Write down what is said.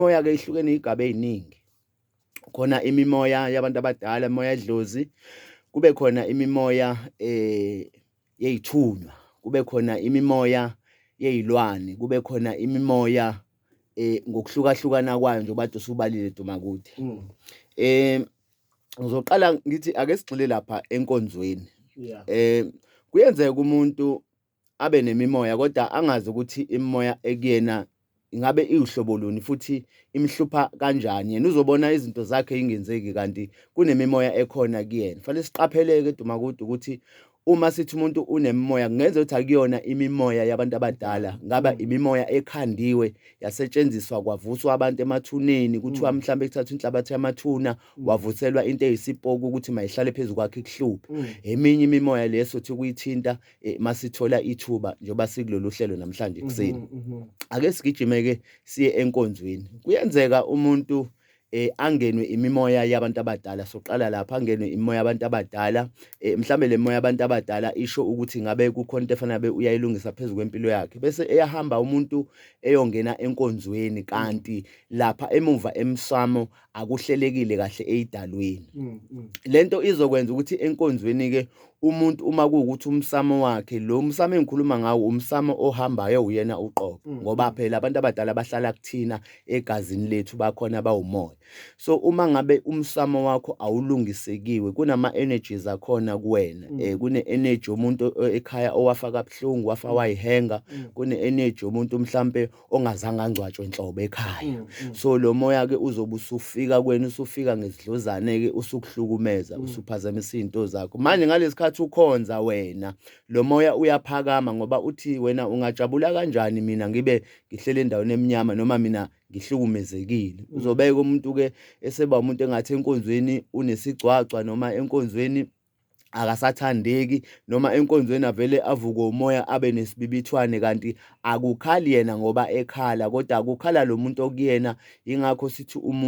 Imimoya-ke ihlukene iy'gaba ey'ningi. Khona imimoya yabantu abadala, imimoya yedlozi, kube khona imimoya yey'thunywa, kube khona imimoya yey'lwane, kube khona imimoya ngokuhlukahlukana kwayo njengoba kade usubalile Dumakude. Ngizoqala ngithi ake sigxile lapha enkonzweni. Kuyenzeka umuntu abe nemimoya kodwa angazi ukuthi imimoya ekuyena ingabe iwuhlobo luni futhi imhlupha kanjani. Yena uzobona izinto zakhe yingenzeki kanti kunemimoya ekhona kuyena. Kufanele siqapheleke Dumakude ukuthi uma sithi umuntu unemimoya kungenzeka ukuthi akuyona imimoya yabantu abadala, ngaba imimoya ekhandiwe yasetshenziswa kwavuswa abantu emathuneni, kuthiwa mhlawumbe kuthathwa inhlabathi yamathuna wavuselwa into eyisipoki ukuthi mayihlale phezu kwakhe ikuhluphe. Eminye imimoya le sothi kuyithinta masithola ithuba njengoba sikulolu hlelo namhlanje ekuseni. Ake sigijime-ke siye enkonzweni. Kuyenzeka umuntu angenwe imimoya yabantu abadala. Soqala lapha, angenwe imimoya yabantu abadala. Mhlawumbe le moya yabantu abadala isho ukuthi ngabe kukhona into efanele uyayilungisa phezu kwempilo yakhe, bese eyahamba umuntu eyongena enkonzweni, kanti lapha emuva emsamo akuhlelekile kahle ey'dalweni. Lento izokwenza ukuthi enkonzweni-ke umuntu uma kuwukuthi umsamo wakhe, lo msamo engikhuluma ngawo umsamo ohambayo uyena uqobo, ngoba phela abantu abadala bahlala kuthina egazini lethu, bakhona bawumoya. So uma ngabe umsamo wakho awulungisekiwe, kunama-energies akhona kuwena. Kune-energy yomuntu ekhaya owafa kabuhlungu, wafa wayihenga. Kune-energy yomuntu mhlampe ongazange angcwatshwe nhlobo ekhaya. So lo moya-ke uzobe usufika kuwena, usufika ngesidlozane-ke usukuhlukumeza, usuphazamisa iy'nto zakho. Manje ngalesi khathi ukhonza wena, lo moya uyaphakama ngoba uthi wena ungajabula kanjani mina ngibe ngihlele endaweni emnyama noma mina ngihlukumezekile. Uzobeka umuntu-ke eseba umuntu engathi enkonzweni unesigcwagcwa, noma enkonzweni akasathandeki, noma enkonzweni avele avukwe umoya abe nesibibithwane, kanti akukhali yena ngoba ekhala, kodwa akukhala lo muntu okuyena. Yingakho sithi umuntu